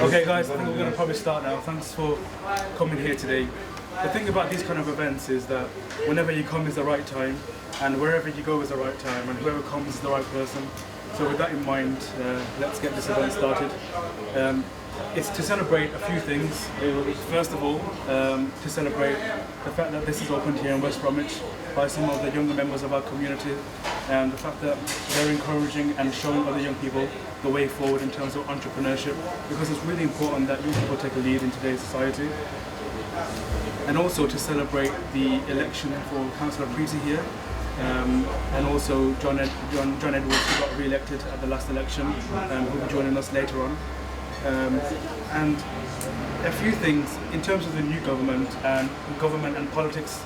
Okay guys, I think we're going to probably start now. Thanks for coming here today. The thing about these kind of events is that whenever you come is the right time, and wherever you go is the right time, and whoever comes is the right person. So with that in mind, let's get this event started. It's to celebrate a few things. First of all, to celebrate the fact that this is opened here in West Bromwich by some of the younger members of our community, and the fact that they're encouraging and showing other young people the way forward in terms of entrepreneurship, because it's really important that young people take a lead in today's society. And also to celebrate the election for Councillor Preet here, and also John Edwards, who got re-elected at the last election, who will be joining us later on. And a few things in terms of the new government and politics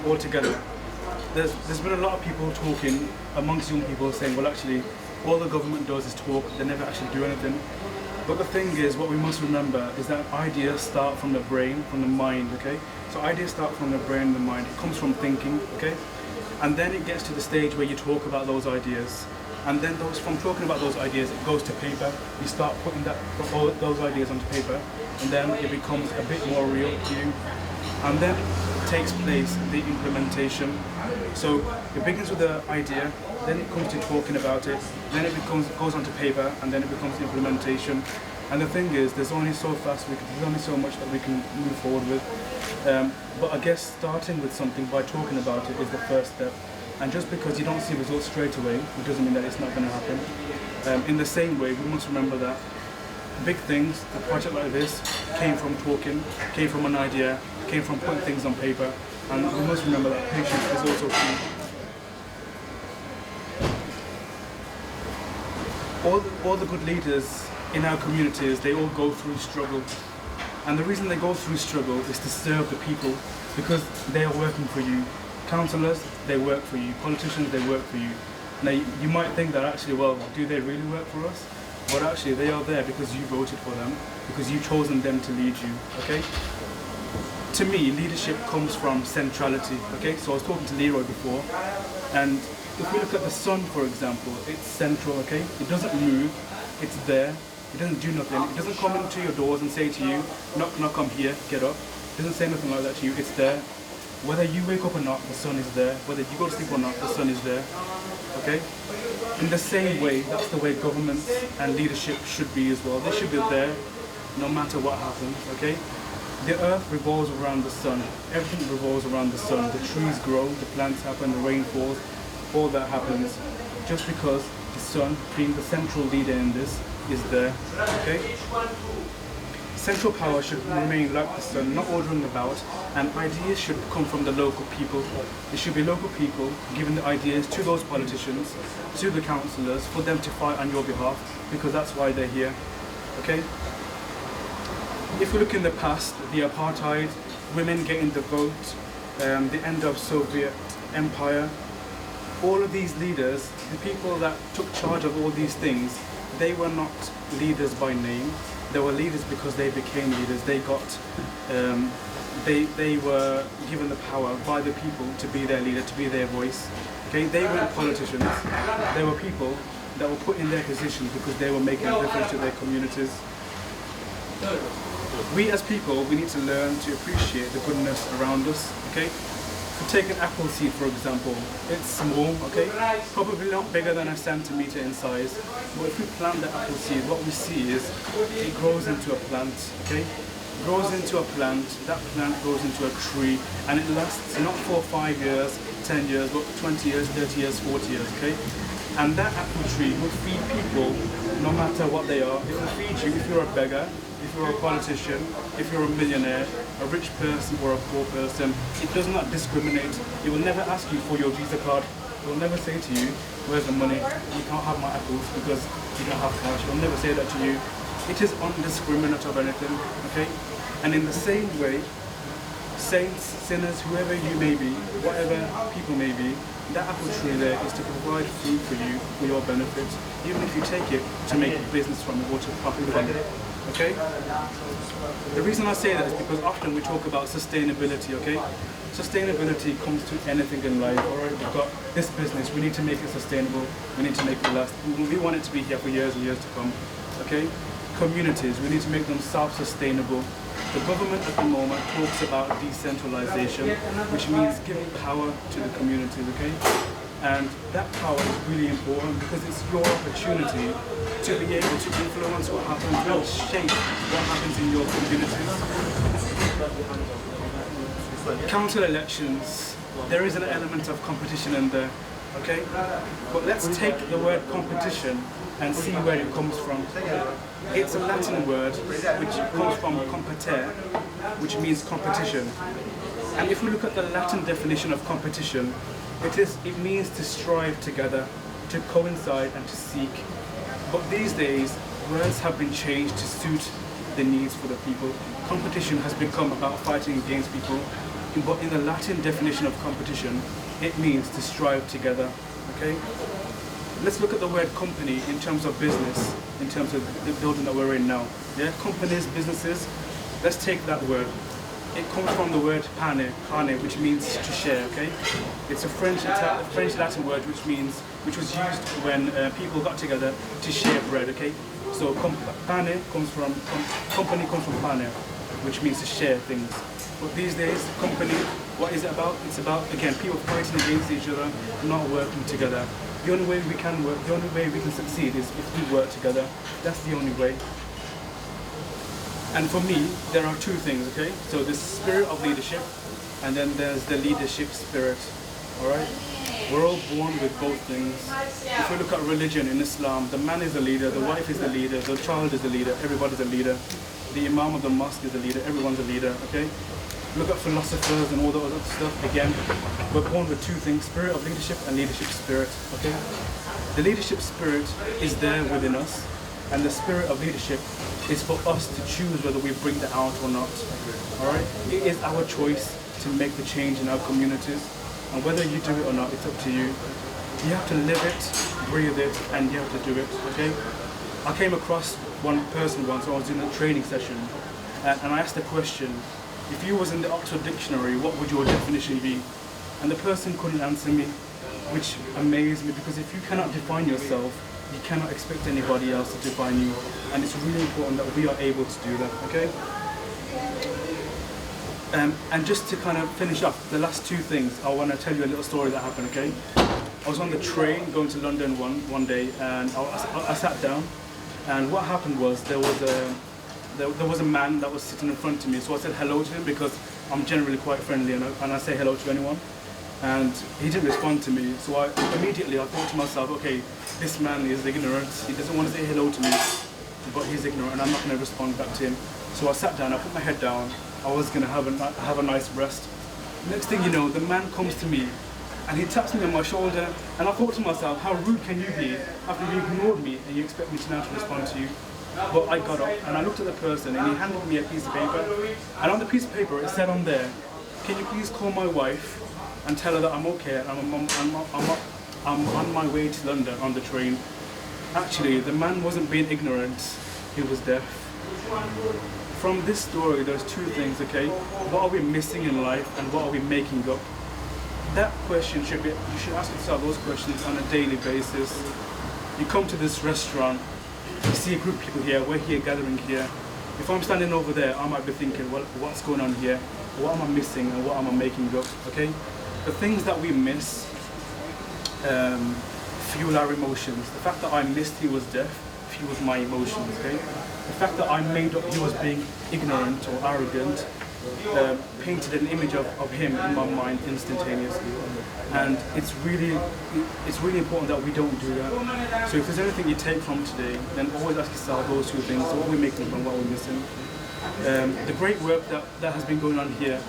altogether. There's been a lot of people talking amongst young people saying, well, actually, all the government does is talk, they never actually do anything. But the thing is, what we must remember is that ideas start from the brain, from the mind, okay? So ideas start from the brain and the mind. It comes from thinking, okay? And then it gets to the stage where you talk about those ideas. And then from talking about those ideas, it goes to paper. You start putting those ideas onto paper, and then it becomes a bit more real to you. And then takes place the implementation. So it begins with the idea, then it comes to talking about it, then it goes onto paper, and then it becomes implementation. And the thing is, there's only so much that we can move forward with. But I guess starting with something by talking about it is the first step. And just because you don't see results straight away, it doesn't mean that it's not going to happen. In the same way, we must remember that big things, a project like this, came from talking, came from an idea, came from putting things on paper, and we must remember that patience is also key. All the good leaders in our communities, they all go through struggle. And the reason they go through struggle is to serve the people, because they are working for you. Councillors, they work for you. Politicians, they work for you. Now, you might think that actually, well, do they really work for us? But actually, they are there because you voted for them, because you've chosen them to lead you, okay? To me, leadership comes from centrality, okay? So I was talking to Leroy before, and if we look at the sun, for example, it's central, okay? It doesn't move, it's there, it doesn't do nothing. It doesn't come into your doors and say to you, knock, knock, I'm here, get up. It doesn't say nothing like that to you, it's there. Whether you wake up or not, the sun is there. Whether you go to sleep or not, the sun is there. Okay? In the same way, that's the way governments and leadership should be as well. They should be there no matter what happens. Okay? The earth revolves around the sun. Everything revolves around the sun. The trees grow, the plants happen, the rain falls. All that happens just because the sun, being the central leader in this, is there. Okay? Central power should remain like the sun, not ordering about, and ideas should come from the local people. It should be local people giving the ideas to those politicians, to the councillors, for them to fight on your behalf, because that's why they're here. Okay? If we look in the past, the apartheid, women getting the vote, the end of Soviet empire, all of these leaders, the people that took charge of all these things, they were not leaders by name. They were leaders because they became leaders. They got, they were given the power by the people to be their leader, to be their voice. Okay, they weren't politicians. They were people that were put in their positions because they were making a difference to their communities. We as people, we need to learn to appreciate the goodness around us. Okay, take an apple seed, for example. It's small, okay? Probably not bigger than a centimeter in size. But if we plant the apple seed, what we see is it grows into a plant, okay? It grows into a plant, that plant grows into a tree, and it lasts not for 5 years, 10 years, but 20 years, 30 years, 40 years, okay? And that apple tree will feed people no matter what they are. It will feed you if you're a beggar, if you're a politician, if you're a millionaire, a rich person or a poor person. It does not discriminate. It will never ask you for your Visa card. It will never say to you, where's the money? You can't have my apples because you don't have cash. It will never say that to you. It is undiscriminate of anything, okay? And in the same way, saints, sinners, whoever you may be, whatever people may be, that apple tree there is to provide food for you, for your benefit, even if you take it to make business from it or to profit from it. Okay? The reason I say that is because often we talk about sustainability, okay? Sustainability comes to anything in life, alright? We've got this business, we need to make it sustainable, we need to make it last. We want it to be here for years and years to come, okay? communities, we need to make them self-sustainable. The government at the moment talks about decentralization, which means giving power to the communities, okay? And that power is really important because it's your opportunity to be able to influence what happens and shape what happens in your communities. Council elections, there is an element of competition in there, okay? But let's take the word competition and see where it comes from. It's a Latin word which comes from competere, which means competition. And if we look at the Latin definition of competition, it means to strive together, to coincide and to seek. But these days, words have been changed to suit the needs for the people. Competition has become about fighting against people, but in the Latin definition of competition, it means to strive together, okay? Let's look at the word company in terms of business, in terms of the building that we're in now. Yeah, companies, businesses, let's take that word. It comes from the word pane, which means to share, okay? It's a French Latin word which was used when people got together to share bread, okay? So pane comes from, company comes from pane, which means to share things. But these days, company, what is it about? It's about, again, people fighting against each other, not working together. The only way we can work, the only way we can succeed is if we work together. That's the only way. And for me, there are two things, okay? So the spirit of leadership, and then there's the leadership spirit, all right? We're all born with both things. If we look at religion in Islam, the man is the leader, the wife is the leader, the child is the leader, everybody's a leader. The imam of the mosque is the leader, everyone's a leader, okay? Look at philosophers and all the other stuff. Again, we're born with two things, spirit of leadership and leadership spirit, okay? The leadership spirit is there within us, and the spirit of leadership is for us to choose whether we bring that out or not, all right? It is our choice to make the change in our communities, and whether you do it or not, it's up to you. You have to live it, breathe it, and you have to do it, okay? I came across one person once when I was doing a training session, and I asked the question, if you was in the Oxford Dictionary, what would your definition be? And the person couldn't answer me, which amazed me, because if you cannot define yourself, you cannot expect anybody else to define you. And it's really important that we are able to do that, okay? And just to kind of finish up, the last two things, I want to tell you a little story that happened, okay? I was on the train going to London one day, and I sat down, and what happened was there was a man that was sitting in front of me, so I said hello to him because I'm generally quite friendly and I say hello to anyone. And he didn't respond to me, so immediately I thought to myself, okay, this man is ignorant, he doesn't want to say hello to me, but he's ignorant and I'm not going to respond back to him. So I sat down, I put my head down, I was going to have a nice rest. Next thing you know, the man comes to me and he taps me on my shoulder, and I thought to myself, how rude can you be after you ignored me and you expect me to now respond to you? But I got up and I looked at the person and he handed me a piece of paper, and on the piece of paper it said on there, can you please call my wife and tell her that I'm okay and I'm on my way to London on the train. Actually, the man wasn't being ignorant, he was deaf. From this story, there's two things, okay? What are we missing in life and what are we making up? That question should be, you should ask yourself those questions on a daily basis. You come to this restaurant, you see a group of people here, we're here gathering here. If I'm standing over there, I might be thinking, well, what's going on here? What am I missing and what am I making up, okay? The things that we miss fuel our emotions. The fact that I missed he was deaf fuels my emotions, okay? The fact that I made up he was being ignorant or arrogant painted an image of him in my mind instantaneously. And it's really important that we don't do that. So if there's anything you take from today, then always ask yourself those two things, what we're making up and what we're missing. The great work that has been going on here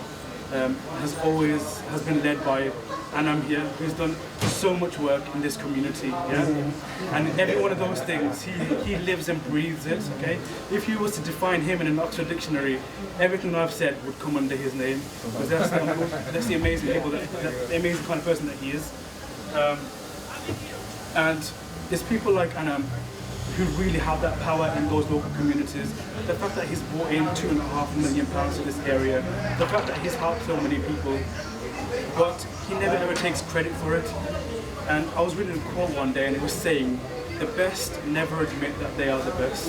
has been led by Anam here, who's done so much work in this community, yeah? And every one of those things, he lives and breathes it, okay? If you was to define him in an Oxford Dictionary, everything I've said would come under his name, because that's the amazing people, the amazing kind of person that he is. And it's people like Anam who really have that power in those local communities. The fact that he's brought in £2.5 million to this area, the fact that he's helped so many people, but he never ever takes credit for it. And I was reading a quote one day and it was saying, the best never admit that they are the best,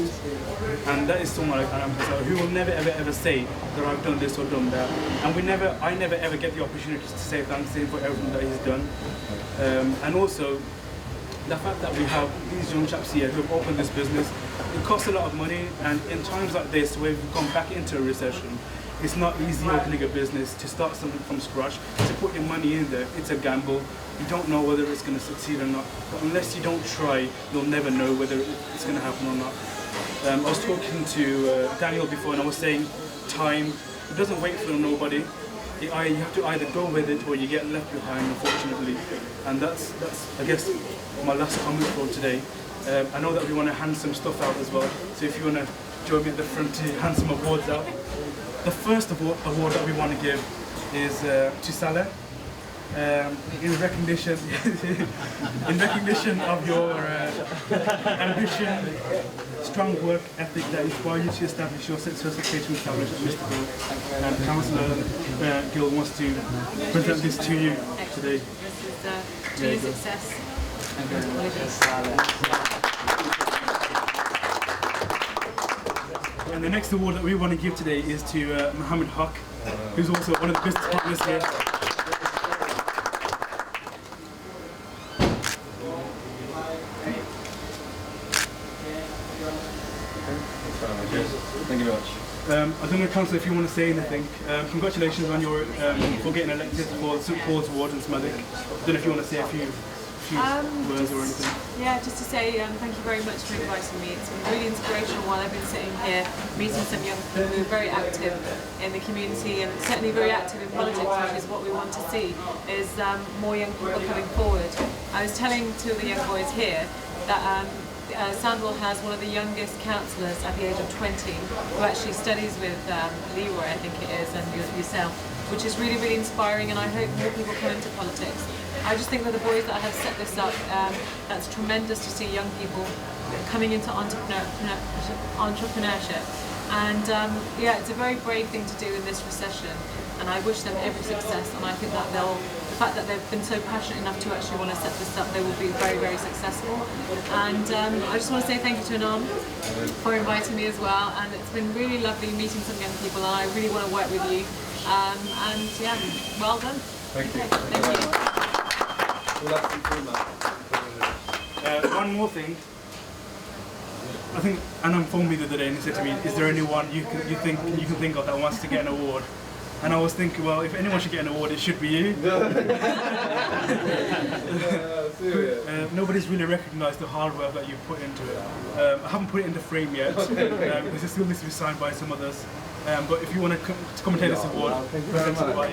and that is someone like Anam who will never ever say that I've done this or done that, and I never ever get the opportunity to say thanks to him for everything that he's done, and also the fact that we have these young chaps here who have opened this business. It costs a lot of money, and in times like this where we've gone back into a recession, it's not easy opening a business, to start something from scratch, to put your money in there. It's a gamble. You don't know whether it's going to succeed or not. But unless you don't try, you'll never know whether it's going to happen or not. I was talking to Daniel before, and I was saying time, it doesn't wait for nobody. You have to either go with it or you get left behind, unfortunately. And that's I guess, my last comment for today. I know that we want to hand some stuff out as well, so if you want to join me at the front to hand some awards out. The first award that we want to give is to Saleh, in recognition of your ambition, strong work ethic that inspired you to establish your certification established at Mr. Gill. And Councillor Gill wants to present this to you today. This is to your success. And the next award that we want to give today is to Mohammed, who's also one of the business partners here. Thank you very much. I don't know, Councillor, if you want to say anything. Congratulations on your for getting elected for St Paul's Ward in Smethwick. I don't know if you want to say a few words or anything. Yeah, just to say thank you very much for inviting me. It's been really inspirational while I've been sitting here meeting some young people who are very active in the community and certainly very active in politics, which is what we want to see, is more young people coming forward. I was telling two of the young boys here that Sandwell has one of the youngest councillors at the age of 20 who actually studies with Leroy, I think it is, and yourself, which is really, really inspiring, and I hope more people come into politics. I just think that the boys that have set this up, that's tremendous to see young people coming into entrepreneurship. And yeah, it's a very brave thing to do in this recession, and I wish them every success, and I think that the fact that they've been so passionate enough to actually want to set this up, they will be very, very successful. And I just want to say thank you to Anam for inviting me as well, and it's been really lovely meeting some young people, and I really want to work with you. And yeah, well done. Thank you. Okay, thank you. One more thing. I think Anam phoned me the other day and he said to me, is there anyone you can think of that wants to get an award? And I was thinking, well, if anyone should get an award, it should be you. Nobody's really recognised the hard work that you've put into it. I haven't put it in the frame yet, because it still needs to be signed by some others. But if you want to come and take this award, present it by